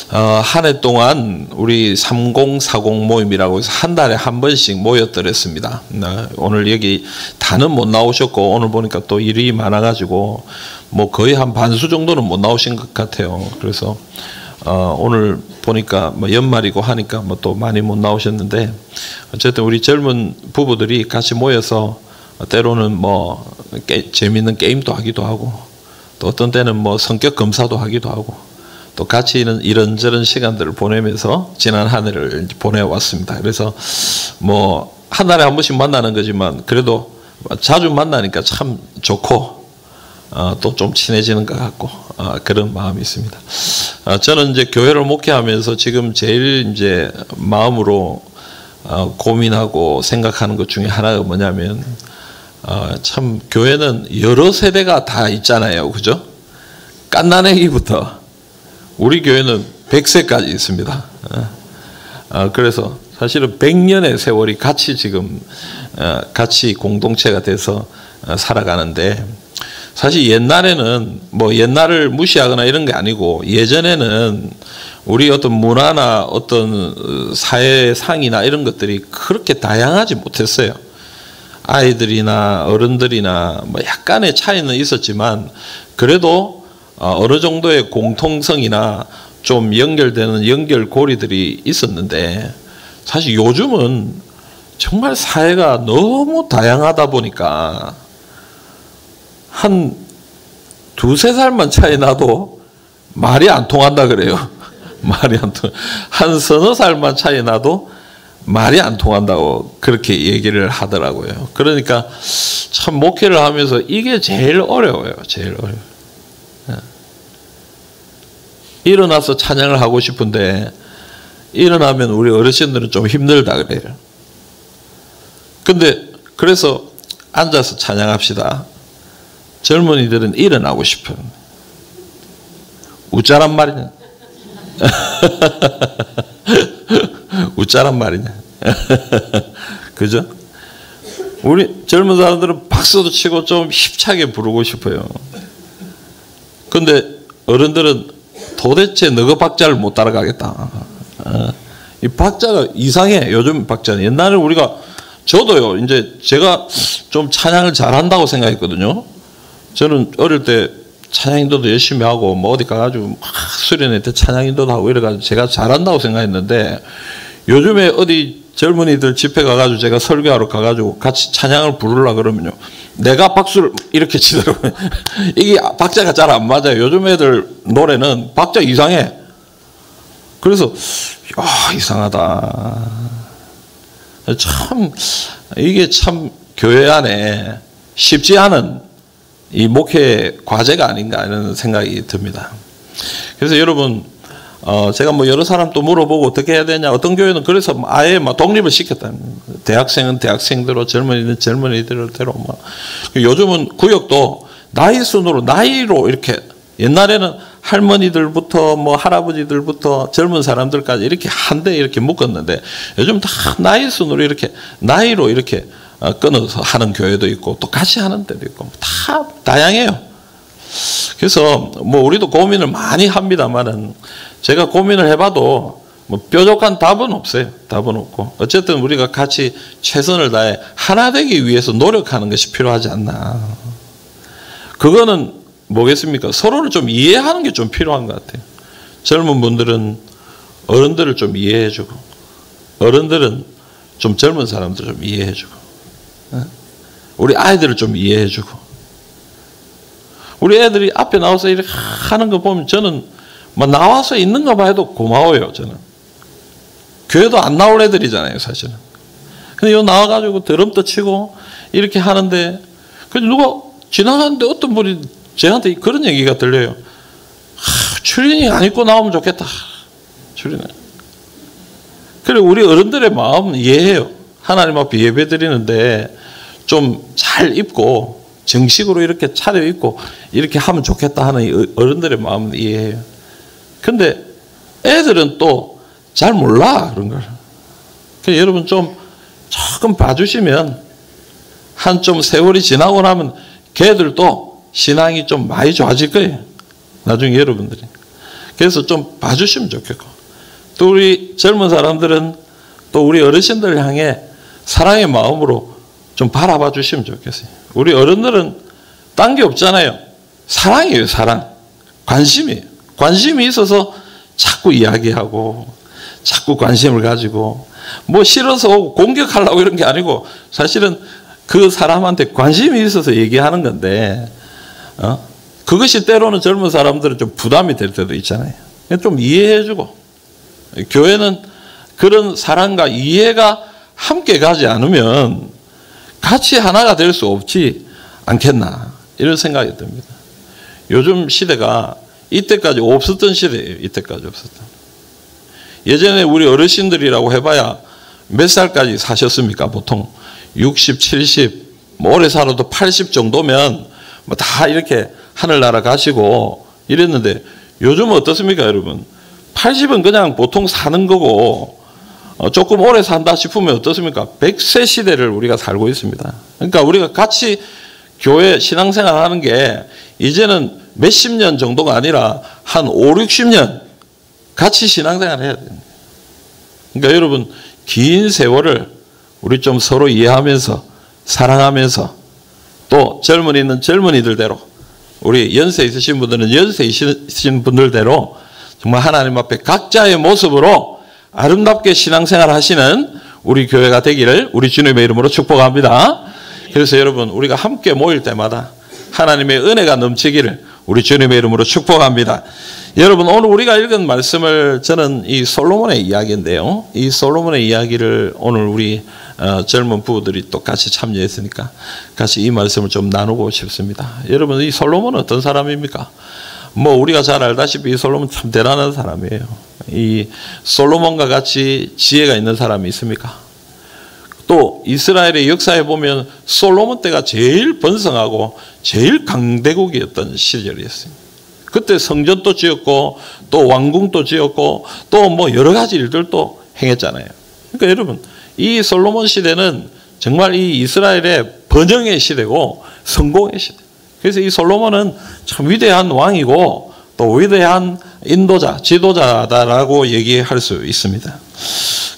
한 해 동안 우리 3040 모임이라고 해서 한 달에 한 번씩 모였더랬습니다. 오늘 여기 다는 못 나오셨고 오늘 보니까 또 일이 많아가지고 뭐 거의 한 반수 정도는 못 나오신 것 같아요. 그래서 오늘 보니까 뭐 연말이고 하니까 뭐 또 많이 못 나오셨는데 어쨌든 우리 젊은 부부들이 같이 모여서 때로는 뭐 재미있는 게임도 하기도 하고 또 어떤 때는 뭐 성격 검사도 하기도 하고 또 같이 이런저런 시간들을 보내면서 지난 한 해를 보내왔습니다. 그래서 뭐 한 달에 한 번씩 만나는 거지만 그래도 자주 만나니까 참 좋고 또 좀 친해지는 것 같고 그런 마음이 있습니다. 저는 이제 교회를 목회하면서 지금 제일 이제 마음으로 고민하고 생각하는 것 중에 하나가 뭐냐면 참 교회는 여러 세대가 다 있잖아요, 그죠? 갓난아기부터 우리 교회는 100세까지 있습니다. 그래서 사실은 100년의 세월이 같이 지금 같이 공동체가 돼서 살아가는데 사실 옛날에는 뭐 옛날을 무시하거나 이런 게 아니고 예전에는 우리 어떤 문화나 어떤 사회상이나 이런 것들이 그렇게 다양하지 못했어요. 아이들이나 어른들이나 뭐 약간의 차이는 있었지만 그래도 어느 정도의 공통성이나 좀 연결되는 연결고리들이 있었는데 사실 요즘은 정말 사회가 너무 다양하다 보니까 한 두세 살만 차이 나도 말이 안 통한다 그래요. 말이 안 통. 한 서너 살만 차이 나도 말이 안 통한다고 그렇게 얘기를 하더라고요. 그러니까 참 목회를 하면서 이게 제일 어려워요. 제일 어려워요. 일어나서 찬양을 하고 싶은데 일어나면 우리 어르신들은 좀 힘들다 그래요. 근데 그래서 앉아서 찬양합시다. 젊은이들은 일어나고 싶어요. 웃자란 말이냐? 웃자란 말이냐? 그죠? 우리 젊은 사람들은 박수도 치고 좀 힘차게 부르고 싶어요. 근데 어른들은 도대체 너가 박자를 못 따라가겠다. 이 박자가 이상해. 요즘 박자는. 옛날에 우리가 저도요. 이제 제가 좀 찬양을 잘한다고 생각했거든요. 저는 어릴 때 찬양인도도 열심히 하고 뭐 어디 가가지고 막 수련회 때 찬양인도도 하고 이래가지고 제가 잘한다고 생각했는데 요즘에 어디 젊은이들 집회 가가지고 제가 설교하러 가가지고 같이 찬양을 부르려 그러면요. 내가 박수를 이렇게 치더라고요. 이게 박자가 잘 안 맞아요. 요즘 애들 노래는 박자 이상해. 그래서 이상하다. 참 이게 참 교회 안에 쉽지 않은 이 목회 과제가 아닌가 이런 생각이 듭니다. 그래서 여러분 제가 뭐 여러 사람 또 물어보고 어떻게 해야 되냐. 어떤 교회는 그래서 아예 막 독립을 시켰다. 대학생은 대학생대로 젊은이는 젊은이대로 막. 요즘은 구역도 나이 순으로 나이로 이렇게 옛날에는 할머니들부터 뭐 할아버지들부터 젊은 사람들까지 이렇게 한데 이렇게 묶었는데 요즘 다 나이 순으로 이렇게 나이로 이렇게 끊어서 하는 교회도 있고 또 같이 하는 데도 있고 다 다양해요. 그래서 뭐 우리도 고민을 많이 합니다만은 제가 고민을 해봐도 뭐 뾰족한 답은 없어요. 답은 없고 어쨌든 우리가 같이 최선을 다해 하나 되기 위해서 노력하는 것이 필요하지 않나. 그거는 뭐겠습니까? 서로를 좀 이해하는 게 좀 필요한 것 같아요. 젊은 분들은 어른들을 좀 이해해주고 어른들은 좀 젊은 사람들 좀 이해해주고 우리 아이들을 좀 이해해주고 우리 애들이 앞에 나와서 이렇게 하는 거 보면 저는 뭐 나와서 있는 거 봐도 고마워요. 저는 교회도 안 나올 애들이잖아요, 사실은. 근데 요 나와가지고 드럼도 치고 이렇게 하는데 그래서 누가 지나가는데 어떤 분이 저한테 그런 얘기가 들려요. 추리닝 안 입고 나오면 좋겠다. 추리닝. 그래 우리 어른들의 마음은 이해해요. 하나님 앞에 예배 드리는데 좀 잘 입고 정식으로 이렇게 차려입고 이렇게 하면 좋겠다 하는 어른들의 마음은 이해해요. 근데 애들은 또 잘 몰라 그런 걸. 그래서 여러분 좀 조금 봐주시면 한 좀 세월이 지나고 나면 걔들도 신앙이 좀 많이 좋아질 거예요. 나중에 여러분들이. 그래서 좀 봐주시면 좋겠고, 또 우리 젊은 사람들은 또 우리 어르신들을 향해 사랑의 마음으로 좀 바라봐 주시면 좋겠어요. 우리 어른들은 딴 게 없잖아요. 사랑이에요, 사랑. 관심이에요. 관심이 있어서 자꾸 이야기하고 자꾸 관심을 가지고, 뭐 싫어서 공격하려고 이런 게 아니고 사실은 그 사람한테 관심이 있어서 얘기하는 건데, 그것이 때로는 젊은 사람들은 좀 부담이 될 때도 있잖아요. 좀 이해해주고, 교회는 그런 사랑과 이해가 함께 가지 않으면 같이 하나가 될 수 없지 않겠나, 이런 생각이 듭니다. 요즘 시대가 이때까지 없었던 시대예요. 이때까지 없었던. 예전에 우리 어르신들이라고 해봐야 몇 살까지 사셨습니까? 보통 60, 70, 뭐 오래 살아도 80 정도면 뭐 다 이렇게 하늘나라 가시고 이랬는데, 요즘은 어떻습니까, 여러분? 80은 그냥 보통 사는 거고, 조금 오래 산다 싶으면 어떻습니까? 100세 시대를 우리가 살고 있습니다. 그러니까 우리가 같이 교회 신앙생활 하는 게 이제는 몇십 년 정도가 아니라 한 5, 60년 같이 신앙생활 해야 됩니다. 그러니까 여러분, 긴 세월을 우리 좀 서로 이해하면서 사랑하면서, 또 젊은이는 젊은이들대로, 우리 연세 있으신 분들은 연세 있으신 분들대로 정말 하나님 앞에 각자의 모습으로 아름답게 신앙생활 하시는 우리 교회가 되기를 우리 주님의 이름으로 축복합니다. 그래서 여러분, 우리가 함께 모일 때마다 하나님의 은혜가 넘치기를 우리 주님의 이름으로 축복합니다. 여러분, 오늘 우리가 읽은 말씀을, 저는 이 솔로몬의 이야기인데요, 이 솔로몬의 이야기를 오늘 우리 젊은 부부들이 또 같이 참여했으니까 같이 이 말씀을 좀 나누고 싶습니다. 여러분, 이 솔로몬은 어떤 사람입니까? 뭐 우리가 잘 알다시피 이 솔로몬 참 대단한 사람이에요. 이 솔로몬과 같이 지혜가 있는 사람이 있습니까? 또 이스라엘의 역사에 보면 솔로몬 때가 제일 번성하고 제일 강대국이었던 시절이었어요. 그때 성전도 지었고 또 왕궁도 지었고 또 뭐 여러 가지 일들도 행했잖아요. 그러니까 여러분, 이 솔로몬 시대는 정말 이 이스라엘의 번영의 시대고 성공의 시대. 그래서 이 솔로몬은 참 위대한 왕이고 또 위대한 인도자, 지도자다라고 얘기할 수 있습니다.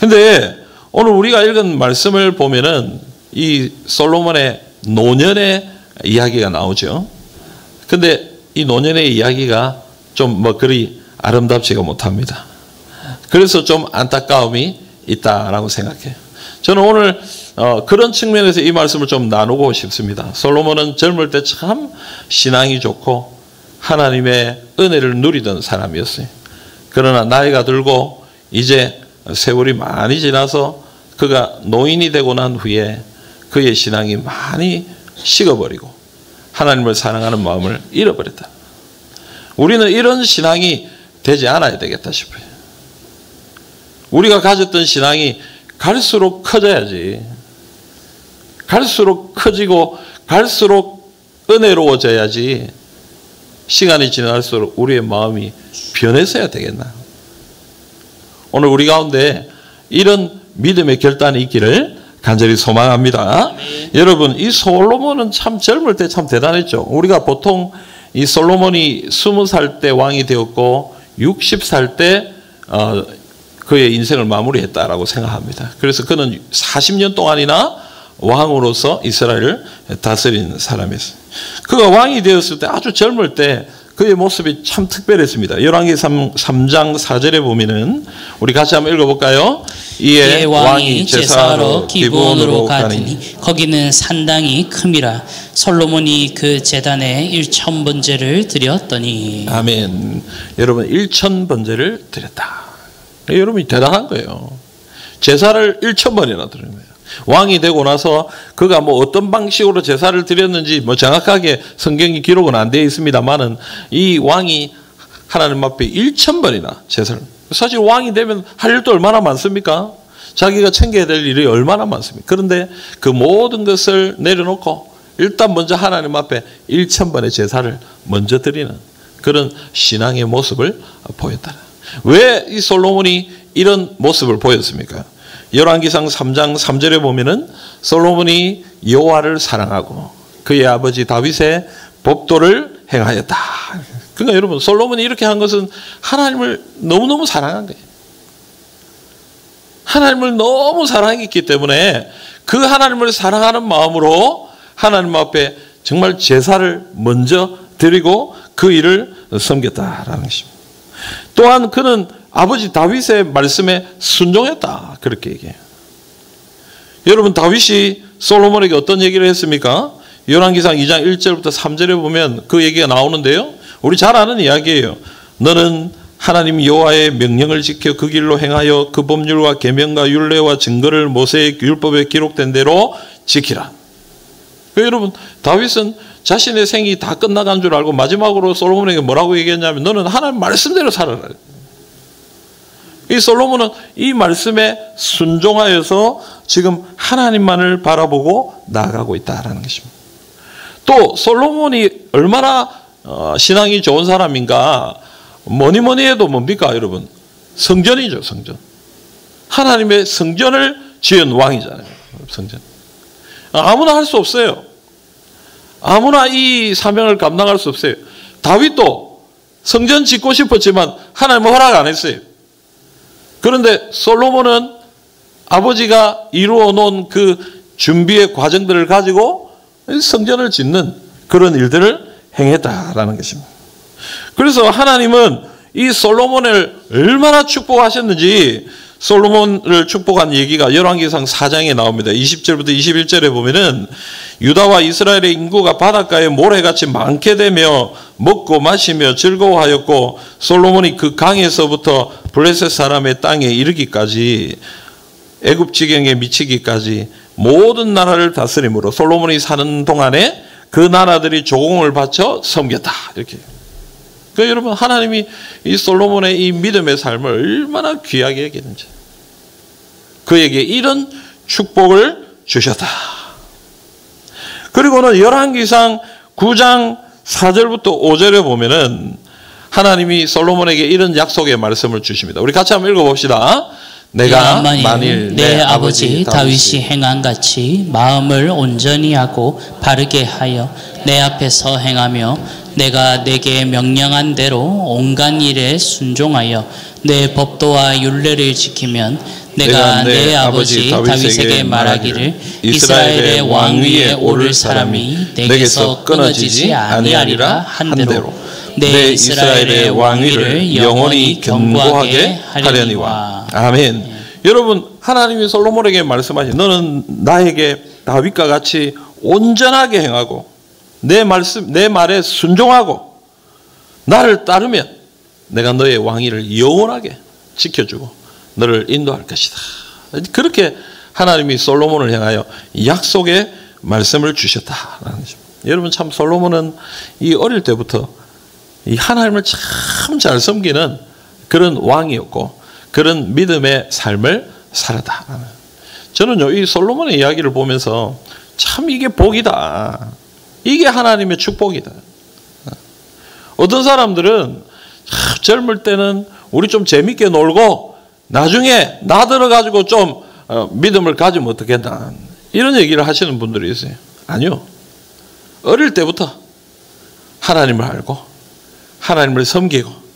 근데 오늘 우리가 읽은 말씀을 보면은 이 솔로몬의 노년의 이야기가 나오죠. 근데 이 노년의 이야기가 좀 뭐 그리 아름답지가 못합니다. 그래서 좀 안타까움이 있다라고 생각해요. 저는 오늘 그런 측면에서 이 말씀을 좀 나누고 싶습니다. 솔로몬은 젊을 때 참 신앙이 좋고 하나님의 은혜를 누리던 사람이었어요. 그러나 나이가 들고 이제 세월이 많이 지나서 그가 노인이 되고 난 후에 그의 신앙이 많이 식어버리고 하나님을 사랑하는 마음을 잃어버렸다. 우리는 이런 신앙이 되지 않아야 되겠다 싶어요. 우리가 가졌던 신앙이 갈수록 커져야지. 갈수록 커지고 갈수록 은혜로워져야지. 시간이 지날수록 우리의 마음이 변해서야 되겠나. 오늘 우리 가운데 이런 믿음의 결단이 있기를 간절히 소망합니다. 여러분, 이 솔로몬은 참 젊을 때 참 대단했죠. 우리가 보통 이 솔로몬이 20살 때 왕이 되었고 60살 때 그의 인생을 마무리했다라고 생각합니다. 그래서 그는 40년 동안이나 왕으로서 이스라엘을 다스린 사람이었어요. 그가 왕이 되었을 때 아주 젊을 때 그의 모습이 참 특별했습니다. 열왕기 3장 4절에 보면은 우리 같이 한번 읽어볼까요? 이에 왕이 제사하러 기브온으로 가더니 거기는 산당이 큼이라. 솔로몬이 그 제단에 1000번제를 드렸더니. 아멘. 여러분, 1000번제를 드렸다. 여러분이 대단한 거예요. 제사를 1000번이나 드리는 거예요. 왕이 되고 나서 그가 뭐 어떤 방식으로 제사를 드렸는지 뭐 정확하게 성경이 기록은 안 되어 있습니다만은 이 왕이 하나님 앞에 1000번이나 제사를, 사실 왕이 되면 할 일도 얼마나 많습니까? 자기가 챙겨야 될 일이 얼마나 많습니까? 그런데 그 모든 것을 내려놓고 일단 먼저 하나님 앞에 1000번의 제사를 먼저 드리는 그런 신앙의 모습을 보였다. 왜 이 솔로몬이 이런 모습을 보였습니까? 열왕기상 3장 3절에 보면은 솔로몬이 여호와를 사랑하고 그의 아버지 다윗의 법도를 행하였다. 그러니까 여러분, 솔로몬이 이렇게 한 것은 하나님을 너무너무 사랑한 거예요. 하나님을 너무 사랑했기 때문에 그 하나님을 사랑하는 마음으로 하나님 앞에 정말 제사를 먼저 드리고 그 일을 섬겼다라는 것입니다. 또한 그는 아버지 다윗의 말씀에 순종했다, 그렇게 얘기해요. 여러분, 다윗이 솔로몬에게 어떤 얘기를 했습니까? 열왕기상 2장 1절부터 3절에 보면 그 얘기가 나오는데요, 우리 잘 아는 이야기예요. 너는 하나님 여호와의 명령을 지켜 그 길로 행하여 그 법률과 계명과 율례와 증거를 모세의 율법에 기록된 대로 지키라. 여러분, 다윗은 자신의 생이 다 끝나간 줄 알고 마지막으로 솔로몬에게 뭐라고 얘기했냐면, 너는 하나님 말씀대로 살아라. 이 솔로몬은 이 말씀에 순종하여서 지금 하나님만을 바라보고 나아가고 있다라는 것입니다. 또 솔로몬이 얼마나 신앙이 좋은 사람인가, 뭐니 해도 뭡니까 여러분? 성전이죠, 성전. 하나님의 성전을 지은 왕이잖아요, 성전. 아무나 할 수 없어요. 아무나 이 사명을 감당할 수 없어요. 다윗도 성전 짓고 싶었지만 하나님은 허락 안 했어요. 그런데 솔로몬은 아버지가 이루어 놓은 그 준비의 과정들을 가지고 성전을 짓는 그런 일들을 행했다라는 것입니다. 그래서 하나님은 이 솔로몬을 얼마나 축복하셨는지, 솔로몬을 축복한 얘기가 열왕기상 4장에 나옵니다. 20절부터 21절에 보면은 유다와 이스라엘의 인구가 바닷가에 모래같이 많게 되며 먹고 마시며 즐거워하였고, 솔로몬이 그 강에서부터 블레셋 사람의 땅에 이르기까지, 애굽 지경에 미치기까지 모든 나라를 다스림으로 솔로몬이 사는 동안에 그 나라들이 조공을 바쳐 섬겼다, 이렇게. 그러니까 여러분, 하나님이 이 솔로몬의 이 믿음의 삶을 얼마나 귀하게 여기는지, 그에게 이런 축복을 주셨다. 그리고는 열왕기상 9장 4절부터 5절에 보면은 하나님이 솔로몬에게 이런 약속의 말씀을 주십니다. 우리 같이 한번 읽어봅시다. 내가 만일 내 아버지 다윗이 행한 같이 마음을 온전히 하고 바르게 하여 내 앞에서 행하며 내가 내게 명령한 대로 온갖 일에 순종하여 내 법도와 율례를 지키면 내가 내 아버지 다윗에게 말하기를 이스라엘의 왕 위에 오를 사람이 내게서 끊어지지 아니하리라 한대로 내 이스라엘의 왕위를 영원히 견고하게 하려니와. 아멘. 여러분, 하나님이 솔로몬에게 말씀하신, 너는 나에게 다윗과 같이 온전하게 행하고 내 말씀, 내 말에 순종하고 나를 따르면 내가 너의 왕위를 영원하게 지켜주고 너를 인도할 것이다. 그렇게 하나님이 솔로몬을 향하여 약속의 말씀을 주셨다라는 것입니다. 여러분, 참 솔로몬은 이 어릴 때부터 이 하나님을 참 잘 섬기는 그런 왕이었고 그런 믿음의 삶을 살았다. 저는요, 이 솔로몬의 이야기를 보면서 참 이게 복이다. 이게 하나님의 축복이다. 어떤 사람들은 젊을 때는 우리 좀 재밌게 놀고 나중에 나들어가지고 좀 믿음을 가지면 어떻겠나, 이런 얘기를 하시는 분들이 있어요. 아니요. 어릴 때부터 하나님을 알고 하나님을 섬기고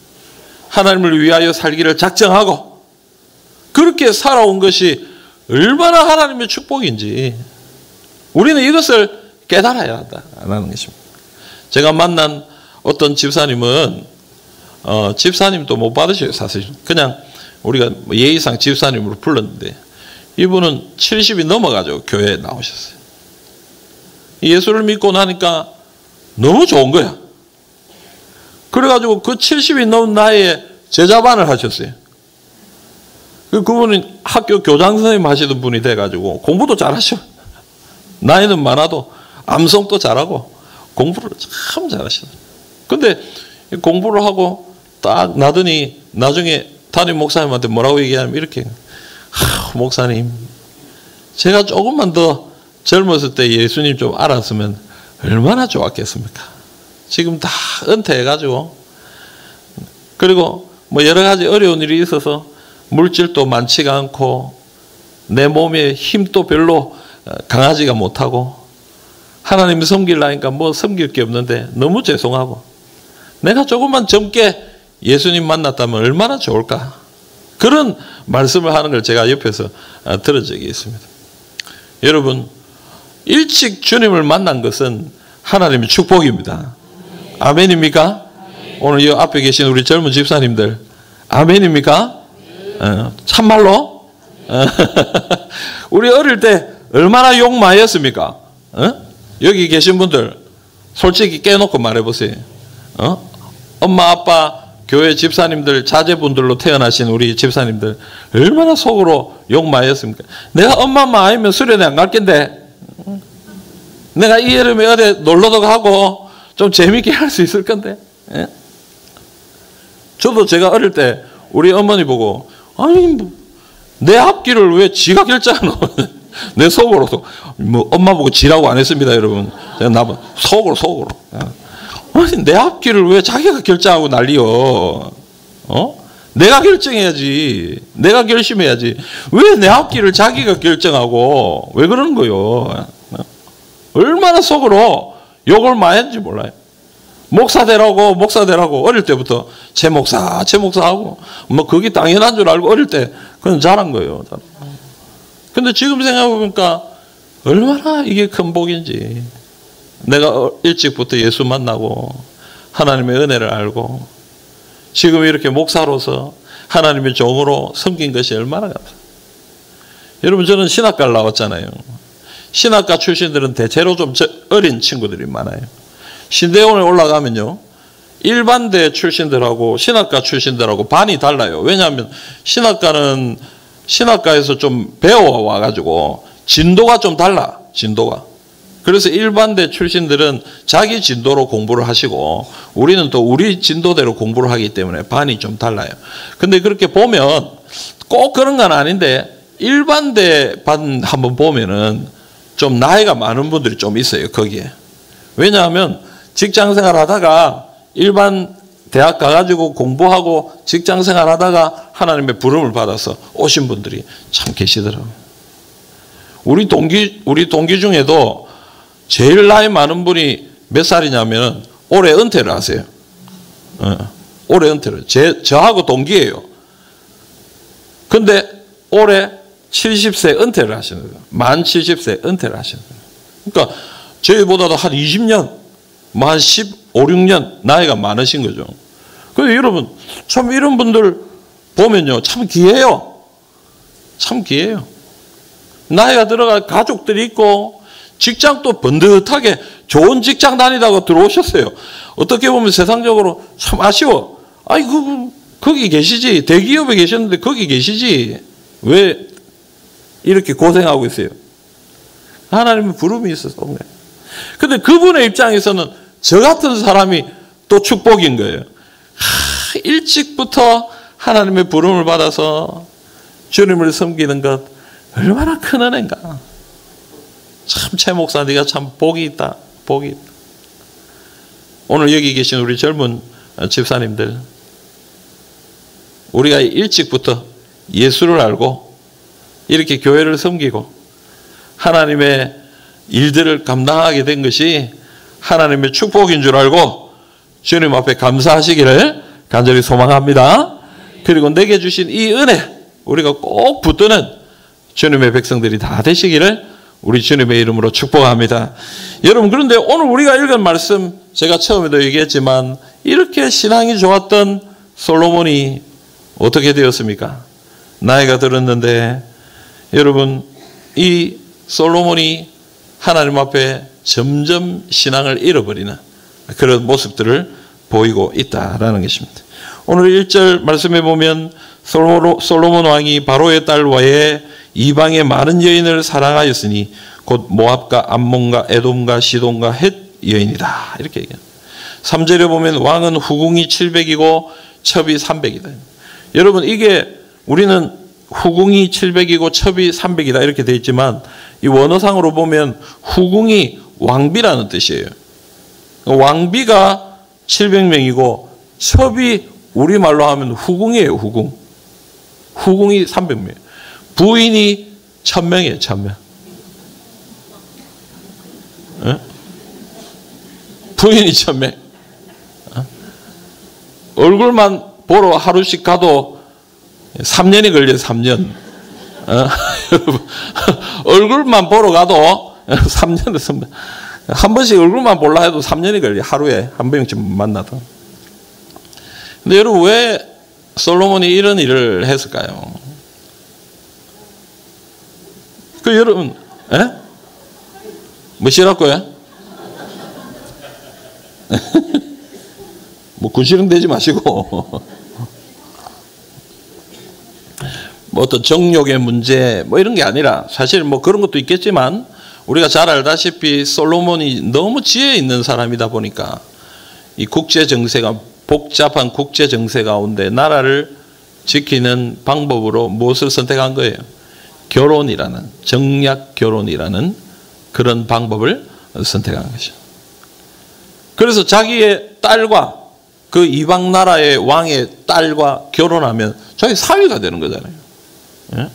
하나님을 위하여 살기를 작정하고 그렇게 살아온 것이 얼마나 하나님의 축복인지 우리는 이것을 깨달아야 한다는 것입니다. 제가 만난 어떤 집사님은 집사님도 못 받으셔요. 사실 그냥 우리가 예의상 집사님으로 불렀는데 이분은 70이 넘어가지고 교회에 나오셨어요. 예수를 믿고 나니까 너무 좋은 거야. 그래가지고 그 70이 넘은 나이에 제자반을 하셨어요. 그분은 학교 교장 선생님 하시던 분이 돼가지고 공부도 잘하셔. 나이는 많아도 암송도 잘하고 공부를 참 잘하셔. 근데 공부를 하고 딱 나더니 나중에 담임 목사님한테 뭐라고 얘기하냐면 이렇게, 목사님, 제가 조금만 더 젊었을 때 예수님 좀 알았으면 얼마나 좋았겠습니까? 지금 다 은퇴해가지고, 그리고 뭐 여러 가지 어려운 일이 있어서 물질도 많지가 않고 내 몸에 힘도 별로 강하지가 못하고 하나님 섬기려니까 뭐 섬길 게 없는데 너무 죄송하고 내가 조금만 젊게 예수님 만났다면 얼마나 좋을까? 그런 말씀을 하는 걸 제가 옆에서 들은 적이 있습니다. 여러분, 일찍 주님을 만난 것은 하나님의 축복입니다. 아멘입니까? 오늘 이 앞에 계신 우리 젊은 집사님들, 아멘입니까? 참말로? 우리 어릴 때 얼마나 욕 많이 했습니까? 여기 계신 분들 솔직히 깨놓고 말해보세요. 엄마 아빠 교회 집사님들 자제분들로 태어나신 우리 집사님들 얼마나 속으로 욕 많이 했습니까? 내가 엄마만 아니면 수련회 안 갈 건데, 내가 이 여름에 어디 놀러도 가고 좀 재밌게 할 수 있을 건데. 저도 제가 어릴 때 우리 어머니 보고, 아니 내 앞길을 왜 지가 결정하노? 내 속으로 뭐 엄마 보고 지라고 안 했습니다, 여러분. 제가 나보 속으로. 아니 내 앞길을 왜 자기가 결정하고 난리요? 내가 결정해야지. 내가 결심해야지. 왜 내 앞길을 자기가 결정하고 왜 그러는 거요? 얼마나 속으로 욕을 많이 했는지 몰라요. 목사되라고 어릴 때부터 제 목사 하고 뭐 그게 당연한 줄 알고 어릴 때 그건 잘한 거예요. 근데 지금 생각해보니까 얼마나 이게 큰 복인지. 내가 일찍부터 예수 만나고 하나님의 은혜를 알고 지금 이렇게 목사로서 하나님의 종으로 섬긴 것이 얼마나 감사해요. 여러분, 저는 신학과를 나왔잖아요. 신학과 출신들은 대체로 좀 어린 친구들이 많아요. 신대원에 올라가면요, 일반대 출신들하고 신학과 출신들하고 반이 달라요. 왜냐하면 신학과는 신학과에서 좀 배워와가지고 진도가 좀 달라. 진도가. 그래서 일반대 출신들은 자기 진도로 공부를 하시고 우리는 또 우리 진도대로 공부를 하기 때문에 반이 좀 달라요. 근데 그렇게 보면 꼭 그런 건 아닌데 일반대 반 한번 보면은 좀 나이가 많은 분들이 좀 있어요, 거기에. 왜냐하면 직장생활 하다가 일반 대학 가가지고 공부하고 직장생활 하다가 하나님의 부름을 받아서 오신 분들이 참 계시더라고요. 우리 동기 중에도 제일 나이 많은 분이 몇 살이냐면 올해 은퇴를 하세요. 올해 은퇴를. 저하고 동기예요. 근데 올해 70세 은퇴를 하시는 거예요. 만 70세 은퇴를 하시는 거예요. 그러니까 저희보다도 한 20년, 한 15, 16년 나이가 많으신 거죠. 그래서 여러분, 참 이런 분들 보면요, 참 귀해요. 참 귀해요. 나이가 들어가 가족들이 있고 직장도 번듯하게 좋은 직장 다니다가 들어오셨어요. 어떻게 보면 세상적으로 참 아쉬워. 아니, 거기 계시지. 대기업에 계셨는데 거기 계시지. 왜 이렇게 고생하고 있어요? 하나님의 부름이 있어서 온 거예요. 근데 그분의 입장에서는 저 같은 사람이 또 축복인 거예요. 일찍부터 하나님의 부름을 받아서 주님을 섬기는 것 얼마나 큰 은혜인가. 참 최 목사, 네가 참 복이 있다. 복이 있다. 오늘 여기 계신 우리 젊은 집사님들, 우리가 일찍부터 예수를 알고 이렇게 교회를 섬기고 하나님의 일들을 감당하게 된 것이 하나님의 축복인 줄 알고 주님 앞에 감사하시기를 간절히 소망합니다. 그리고 내게 주신 이 은혜 우리가 꼭 붙드는 주님의 백성들이 다 되시기를 우리 주님의 이름으로 축복합니다. 여러분, 그런데 오늘 우리가 읽은 말씀, 제가 처음에도 얘기했지만 이렇게 신앙이 좋았던 솔로몬이 어떻게 되었습니까? 나이가 들었는데 여러분, 이 솔로몬이 하나님 앞에 점점 신앙을 잃어버리는 그런 모습들을 보이고 있다라는 것입니다. 오늘 1절 말씀해 보면 솔로몬 왕이 바로의 딸와의 이방의 많은 여인을 사랑하였으니 곧 모압과 암몬과 에돔과 시돈과 헷 여인이다. 이렇게 얘기합니다. 3절에 보면 왕은 후궁이 700이고 첩이 300이다. 여러분, 이게 우리는 후궁이 700이고 첩이 300이다 이렇게 되어 있지만 이 원어상으로 보면 후궁이 왕비라는 뜻이에요. 왕비가 700명이고 첩이 우리말로 하면 후궁이에요. 후궁. 후궁이 300명. 부인이 1000명이에요. 1000명. 부인이 1000명. 얼굴만 보러 하루씩 가도 3년이 걸려요. 3년. 여러분 얼굴만 보러 가도 3년 한 번씩 얼굴만 볼라 해도 3년이 걸려요. 하루에 한 번씩 만나도. 근데 여러분 왜 솔로몬이 이런 일을 했을까요? 그 여러분 뭐시라고요? 뭐 군시렁 대지 마시고 뭐 어떤 정욕의 문제 뭐 이런 게 아니라 사실 뭐 그런 것도 있겠지만 우리가 잘 알다시피 솔로몬이 너무 지혜 있는 사람이다 보니까 이 국제 정세가 복잡한 국제 정세 가운데 나라를 지키는 방법으로 무엇을 선택한 거예요? 결혼이라는 정략 결혼이라는 그런 방법을 선택한 것이죠. 그래서 자기의 딸과 그 이방 나라의 왕의 딸과 결혼하면 자기 사위가 되는 거잖아요. 예?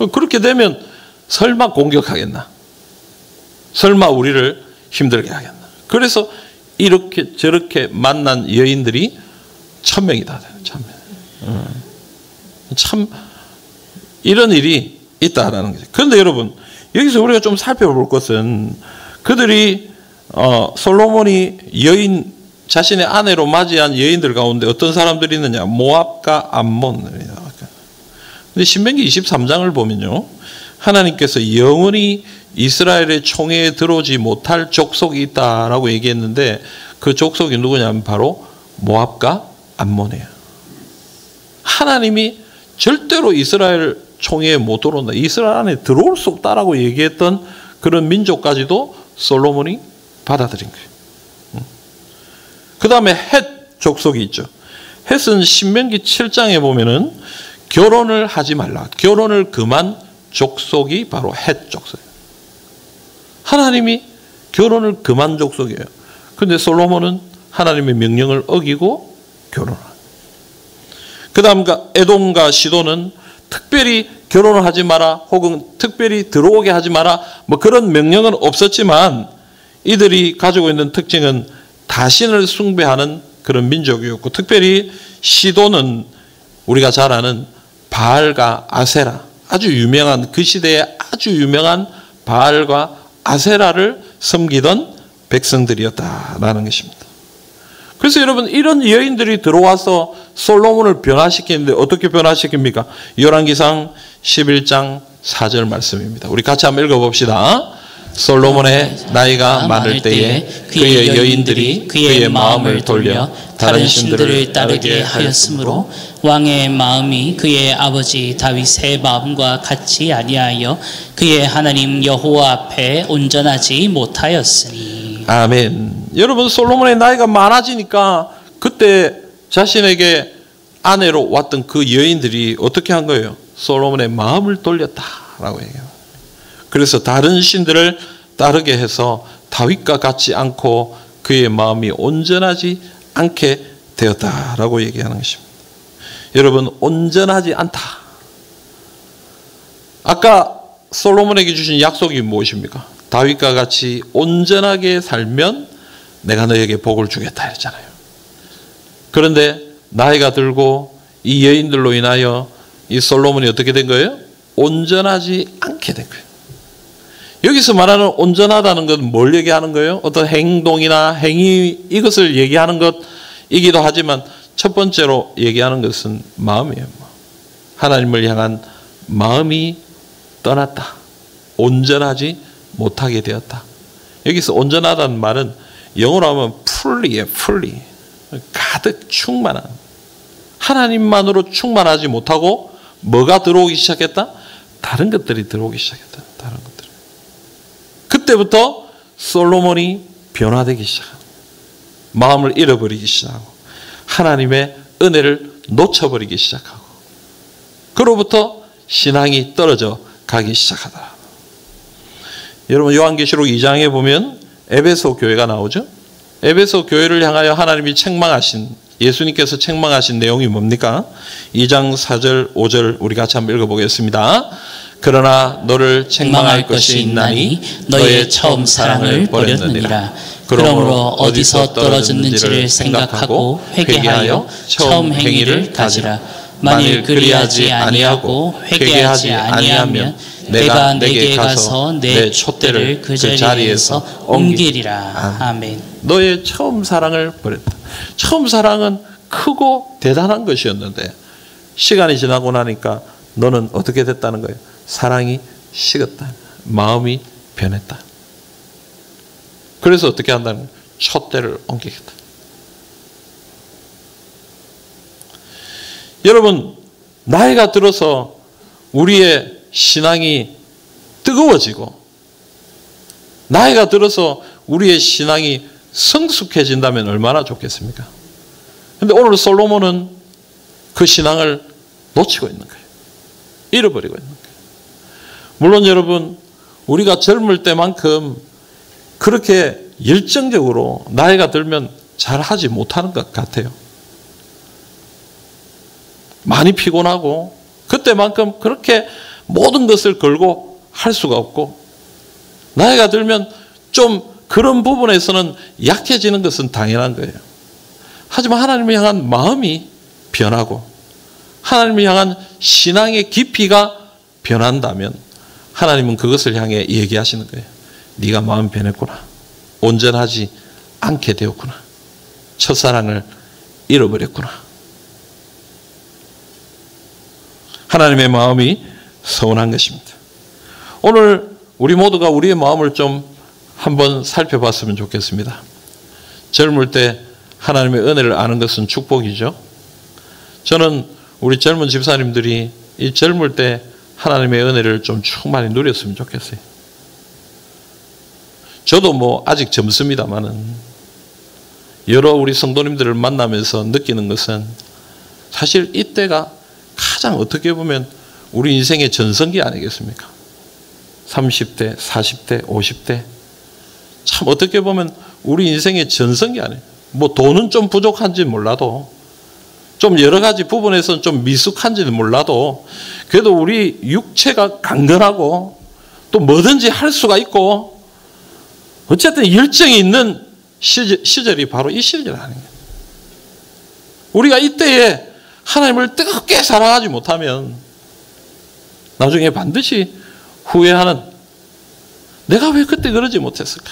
그렇게 되면 설마 공격하겠나? 설마 우리를 힘들게 하겠나? 그래서 이렇게 저렇게 만난 여인들이 1000명이 다 돼요. 1000명. 참 이런 일이 있다라는 거죠. 그런데 여러분 여기서 우리가 좀 살펴볼 것은 그들이 솔로몬이 여인 자신의 아내로 맞이한 여인들 가운데 어떤 사람들이 있느냐? 모압과 암몬. 근데 신명기 23장을 보면요. 하나님께서 영원히 이스라엘의 총회에 들어오지 못할 족속이 있다라고 얘기했는데 그 족속이 누구냐면 바로 모압과 암몬이에요. 하나님이 절대로 이스라엘 총회에 못 들어온다. 이스라엘 안에 들어올 수 없다라고 얘기했던 그런 민족까지도 솔로몬이 받아들인 거예요. 그 다음에 헷 족속이 있죠. 헷은 신명기 7장에 보면은 결혼을 하지 말라. 결혼을 금한 족속이 바로 헷 족속이에요. 하나님이 결혼을 금한 족속이에요. 그런데 솔로몬은 하나님의 명령을 어기고 결혼합니다. 그 다음 에돔과 시돈은 특별히 결혼을 하지 마라 혹은 특별히 들어오게 하지 마라 뭐 그런 명령은 없었지만 이들이 가지고 있는 특징은 다신을 숭배하는 그런 민족이었고 특별히 시돈은 우리가 잘 아는 바알과 아세라 아주 유명한 그 시대에 아주 유명한 바알과 아세라를 섬기던 백성들이었다라는 것입니다. 그래서 여러분 이런 여인들이 들어와서 솔로몬을 변화시키는데 어떻게 변화시킵니까? 열왕기상 11장 4절 말씀입니다. 우리 같이 한번 읽어봅시다. 솔로몬의 나이가 많을 때에 그의 여인들이 그의 마음을 돌려 다른 신들을 따르게 하였으므로 왕의 마음이 그의 아버지 다윗의 마음과 같이 아니하여 그의 하나님 여호와 앞에 온전하지 못하였으니. 아멘. 여러분 솔로몬의 나이가 많아지니까 그때 자신에게 아내로 왔던 그 여인들이 어떻게 한 거예요? 솔로몬의 마음을 돌렸다라고 얘기해요. 그래서 다른 신들을 따르게 해서 다윗과 같지 않고 그의 마음이 온전하지 않게 되었다라고 얘기하는 것입니다. 여러분 온전하지 않다. 아까 솔로몬에게 주신 약속이 무엇입니까? 다윗과 같이 온전하게 살면 내가 너에게 복을 주겠다 했잖아요. 그런데 나이가 들고 이 여인들로 인하여 이 솔로몬이 어떻게 된 거예요? 온전하지 않게 된 거예요. 여기서 말하는 온전하다는 건 뭘 얘기하는 거예요? 어떤 행동이나 행위 이것을 얘기하는 것이기도 하지만 첫 번째로 얘기하는 것은 마음이에요. 하나님을 향한 마음이 떠났다. 온전하지 못하게 되었다. 여기서 온전하다는 말은 영어로 하면 fully예요. fully. 가득 충만한. 하나님만으로 충만하지 못하고 뭐가 들어오기 시작했다? 다른 것들이 들어오기 시작했다. 다른 것들. 그때부터 솔로몬이 변화되기 시작하고 마음을 잃어버리기 시작하고 하나님의 은혜를 놓쳐버리기 시작하고 그로부터 신앙이 떨어져 가기 시작하더라. 여러분 요한계시록 2장에 보면 에베소 교회가 나오죠. 에베소 교회를 향하여 하나님이 책망하신 예수님께서 책망하신 내용이 뭡니까? 2장 4절 5절 우리 같이 한번 읽어보겠습니다. 그러나 너를 책망할 것이 있나니 너의 처음 사랑을 버렸느니라. 그러므로 어디서 떨어졌는지를 생각하고 회개하여 처음 행위를 가지라. 만일 그리하지 아니하고 회개하지 아니하면 내가 내게 가서 내 촛대를 그 자리에서 옮기리라. 아멘. 너의 처음 사랑을 버렸다. 처음 사랑은 크고 대단한 것이었는데 시간이 지나고 나니까 너는 어떻게 됐다는 거예요? 사랑이 식었다. 마음이 변했다. 그래서 어떻게 한다는 거예요? 촛대를 옮기겠다. 여러분, 나이가 들어서 우리의 신앙이 뜨거워지고 나이가 들어서 우리의 신앙이 성숙해진다면 얼마나 좋겠습니까? 그런데 오늘 솔로몬은 그 신앙을 놓치고 있는 거예요. 잃어버리고 있는 거예요. 물론 여러분, 우리가 젊을 때만큼 그렇게 열정적으로 나이가 들면 잘하지 못하는 것 같아요. 많이 피곤하고 그때만큼 그렇게 모든 것을 걸고 할 수가 없고 나이가 들면 좀 그런 부분에서는 약해지는 것은 당연한 거예요. 하지만 하나님을 향한 마음이 변하고 하나님을 향한 신앙의 깊이가 변한다면 하나님은 그것을 향해 얘기하시는 거예요. 네가 마음 변했구나. 온전하지 않게 되었구나. 첫사랑을 잃어버렸구나. 하나님의 마음이 서운한 것입니다. 오늘 우리 모두가 우리의 마음을 좀 한번 살펴봤으면 좋겠습니다. 젊을 때 하나님의 은혜를 아는 것은 축복이죠. 저는 우리 젊은 집사님들이 이 젊을 때 하나님의 은혜를 좀 충만히 누렸으면 좋겠어요. 저도 뭐 아직 젊습니다만은 여러 우리 성도님들을 만나면서 느끼는 것은 사실 이때가 가장 어떻게 보면 우리 인생의 전성기 아니겠습니까? 30대, 40대, 50대 참 어떻게 보면 우리 인생의 전성기 아니에요. 뭐 돈은 좀 부족한지 몰라도 좀 여러 가지 부분에서는 좀 미숙한지는 몰라도 그래도 우리 육체가 강건하고 또 뭐든지 할 수가 있고 어쨌든 열정이 있는 시절이 바로 이 시절 아닙니까? 우리가 이때에 하나님을 뜨겁게 사랑하지 못하면 나중에 반드시 후회하는 내가 왜 그때 그러지 못했을까?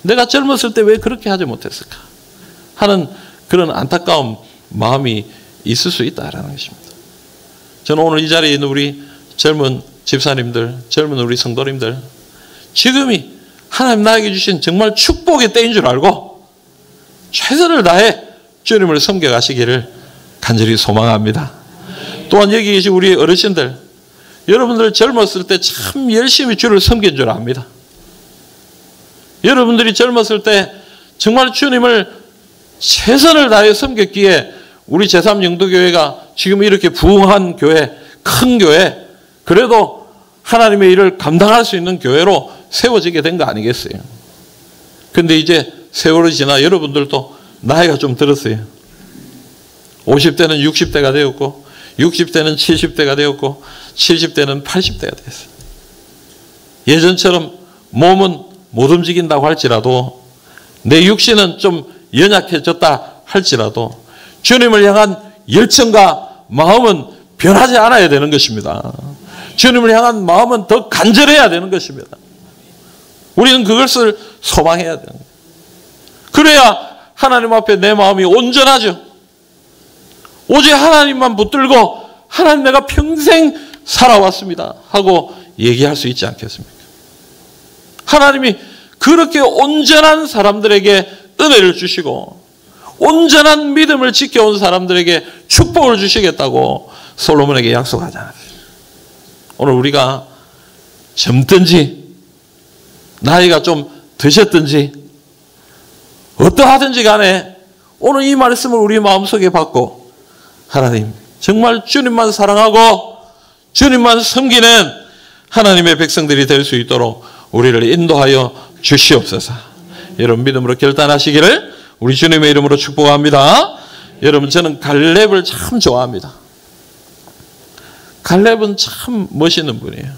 내가 젊었을 때 왜 그렇게 하지 못했을까? 하는 그런 안타까운 마음이 있을 수 있다라는 것입니다. 저는 오늘 이 자리에 있는 우리 젊은 집사님들, 젊은 우리 성도님들 지금이 하나님 나에게 주신 정말 축복의 때인 줄 알고 최선을 다해 주님을 섬겨가시기를 간절히 소망합니다. 또한 여기 계신 우리 어르신들 여러분들 젊었을 때 참 열심히 주를 섬긴 줄 압니다. 여러분들이 젊었을 때 정말 주님을 최선을 다해 섬겼기에 우리 제3영도교회가 지금 이렇게 부흥한 교회, 큰 교회, 그래도 하나님의 일을 감당할 수 있는 교회로 세워지게 된 거 아니겠어요? 근데 이제 세월이 지나 여러분들도 나이가 좀 들었어요. 50대는 60대가 되었고 60대는 70대가 되었고 70대는 80대가 됐어요. 예전처럼 몸은 못 움직인다고 할지라도 내 육신은 좀 연약해졌다 할지라도 주님을 향한 열정과 마음은 변하지 않아야 되는 것입니다. 주님을 향한 마음은 더 간절해야 되는 것입니다. 우리는 그것을 소망해야 되는 거예요. 그래야 하나님 앞에 내 마음이 온전하죠. 오직 하나님만 붙들고 하나님 내가 평생 살아왔습니다 하고 얘기할 수 있지 않겠습니까? 하나님이 그렇게 온전한 사람들에게 은혜를 주시고 온전한 믿음을 지켜온 사람들에게 축복을 주시겠다고 솔로몬에게 약속하잖아요. 오늘 우리가 젊든지 나이가 좀 드셨든지 어떠하든지 간에 오늘 이 말씀을 우리 마음속에 받고 하나님 정말 주님만 사랑하고 주님만 섬기는 하나님의 백성들이 될 수 있도록 우리를 인도하여 주시옵소서. 여러분 믿음으로 결단하시기를 우리 주님의 이름으로 축복합니다. 여러분 저는 갈렙을 참 좋아합니다. 갈렙은 참 멋있는 분이에요.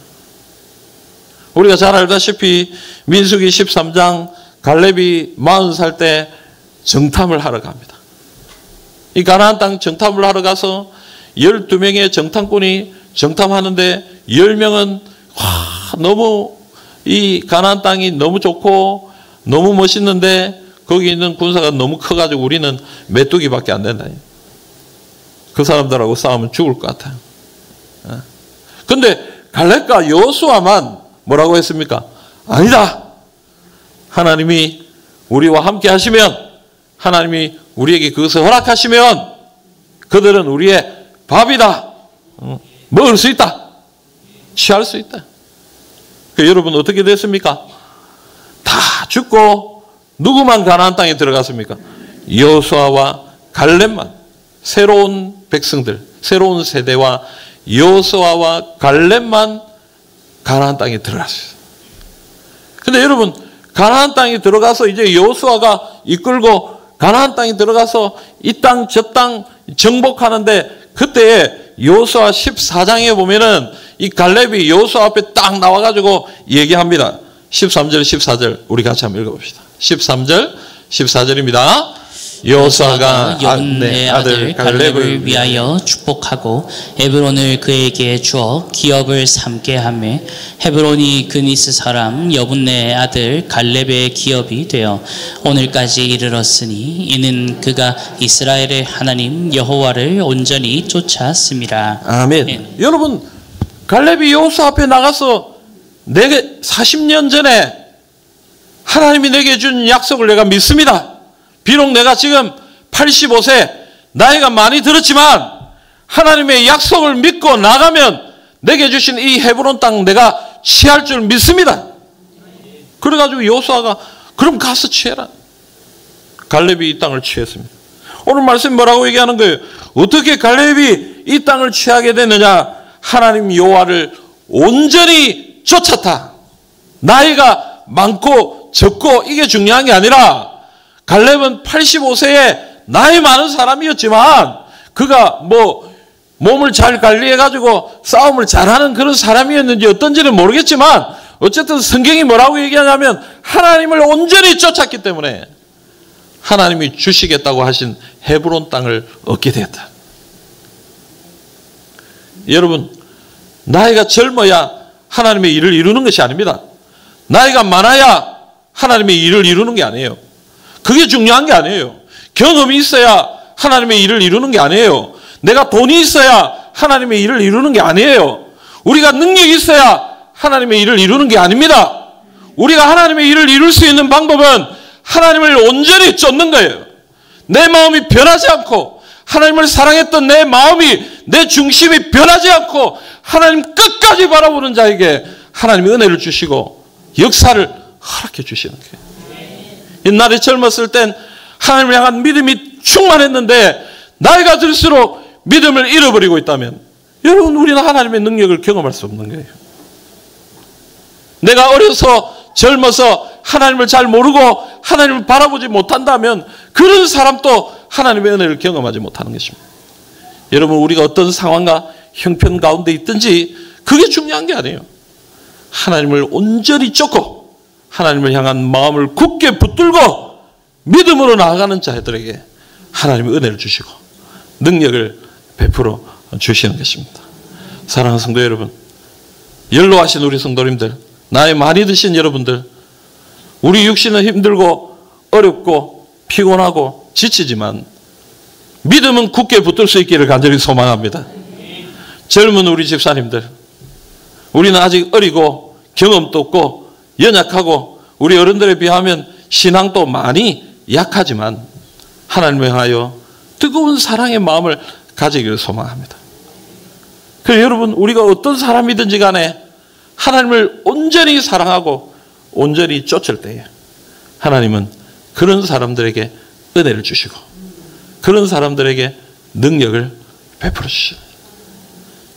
우리가 잘 알다시피 민수기 13장 갈렙이 40살 때 정탐을 하러 갑니다. 이 가나안 땅 정탐을 하러 가서 12명의 정탐꾼이 정탐하는데 10명은 너무 이 가나안 땅이 너무 좋고 너무 멋있는데 거기 있는 군사가 너무 커가지고 우리는 메뚜기밖에 안 된다. 그 사람들하고 싸우면 죽을 것 같아요. 근데 갈렙과 여호수아만 뭐라고 했습니까? 아니다. 하나님이 우리와 함께 하시면, 하나님이 우리에게 그것을 허락하시면 그들은 우리의 밥이다. 먹을 수 있다. 취할 수 있다. 여러분 어떻게 됐습니까? 다 죽고 누구만 가나안 땅에 들어갔습니까? 여호수아와 갈렙만. 새로운 백성들, 새로운 세대와 여호수아와 갈렙만 가나안 땅에 들어갔어요. 근데 여러분 가나안 땅에 들어가서 이제 여호수아가 이끌고 가나안 땅에 들어가서 이 땅 저 땅 정복하는데, 그때 여호수아 14장에 보면은 이 갈렙이 여호수아 앞에 딱 나와가지고 얘기합니다. 13절 14절 우리 같이 한번 읽어봅시다. 13절 14절입니다. 여호수아가 여분의 아들 갈렙을 위하여 축복하고 헤브론을 그에게 주어 기업을 삼게 하매 헤브론이 그니스 사람 여분의 아들 갈렙의 기업이 되어 오늘까지 이르렀으니 이는 그가 이스라엘의 하나님 여호와를 온전히 쫓았습니다. 아멘. 네. 여러분 갈렙이 여호수아 앞에 나가서 내게 40년 전에 하나님이 내게 준 약속을 내가 믿습니다. 비록 내가 지금 85세 나이가 많이 들었지만 하나님의 약속을 믿고 나가면 내게 주신 이 헤브론 땅 내가 취할 줄 믿습니다. 그래가지고 여호수아가 그럼 가서 취해라. 갈렙이 이 땅을 취했습니다. 오늘 말씀 뭐라고 얘기하는 거예요? 어떻게 갈렙이 이 땅을 취하게 됐느냐? 하나님 여호와를 온전히 쫓았다. 나이가 많고 적고 이게 중요한 게 아니라 갈렙은 85세에 나이 많은 사람이었지만 그가 뭐 몸을 잘 관리해가지고 싸움을 잘하는 그런 사람이었는지 어떤지는 모르겠지만 어쨌든 성경이 뭐라고 얘기하냐면 하나님을 온전히 쫓았기 때문에 하나님이 주시겠다고 하신 헤브론 땅을 얻게 되었다. 여러분 나이가 젊어야 하나님의 일을 이루는 것이 아닙니다. 나이가 많아야 하나님의 일을 이루는 게 아니에요. 그게 중요한 게 아니에요. 경험이 있어야 하나님의 일을 이루는 게 아니에요. 내가 돈이 있어야 하나님의 일을 이루는 게 아니에요. 우리가 능력이 있어야 하나님의 일을 이루는 게 아닙니다. 우리가 하나님의 일을 이룰 수 있는 방법은 하나님을 온전히 쫓는 거예요. 내 마음이 변하지 않고 하나님을 사랑했던 내 마음이, 내 중심이 변하지 않고 하나님 끝까지 바라보는 자에게 하나님이 은혜를 주시고 역사를 허락해 주시는 거예요. 옛날에 젊었을 땐 하나님을 향한 믿음이 충만했는데 나이가 들수록 믿음을 잃어버리고 있다면 여러분 우리는 하나님의 능력을 경험할 수 없는 거예요. 내가 어려서 젊어서 하나님을 잘 모르고 하나님을 바라보지 못한다면 그런 사람도 하나님의 은혜를 경험하지 못하는 것입니다. 여러분 우리가 어떤 상황과 형편 가운데 있든지 그게 중요한 게 아니에요. 하나님을 온전히 쫓고 하나님을 향한 마음을 굳게 붙들고 믿음으로 나아가는 자들에게 하나님의 은혜를 주시고 능력을 베풀어 주시는 것입니다. 사랑하는 성도 여러분, 연로하신 우리 성도님들, 나이 많이 드신 여러분들, 우리 육신은 힘들고 어렵고 피곤하고 지치지만 믿음은 굳게 붙들 수 있기를 간절히 소망합니다. 젊은 우리 집사님들, 우리는 아직 어리고 경험도 없고 연약하고 우리 어른들에 비하면 신앙도 많이 약하지만 하나님을 향하여 뜨거운 사랑의 마음을 가지기를 소망합니다. 그래서 여러분 우리가 어떤 사람이든지 간에 하나님을 온전히 사랑하고 온전히 쫓을 때에 하나님은 그런 사람들에게 은혜를 주시고 그런 사람들에게 능력을 베풀어 주십니다.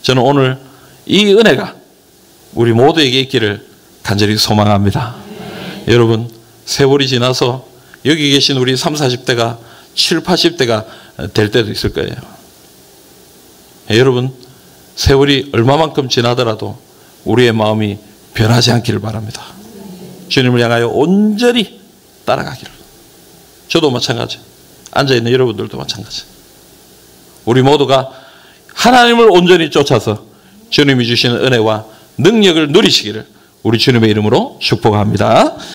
저는 오늘 이 은혜가 우리 모두에게 있기를 간절히 소망합니다. 여러분 세월이 지나서 여기 계신 우리 30, 40대가 70, 80대가 될 때도 있을 거예요. 여러분 세월이 얼마만큼 지나더라도 우리의 마음이 변하지 않기를 바랍니다. 주님을 향하여 온전히 따라가기를. 저도 마찬가지. 앉아있는 여러분들도 마찬가지. 우리 모두가 하나님을 온전히 쫓아서 주님이 주시는 은혜와 능력을 누리시기를 우리 주님의 이름으로 축복합니다.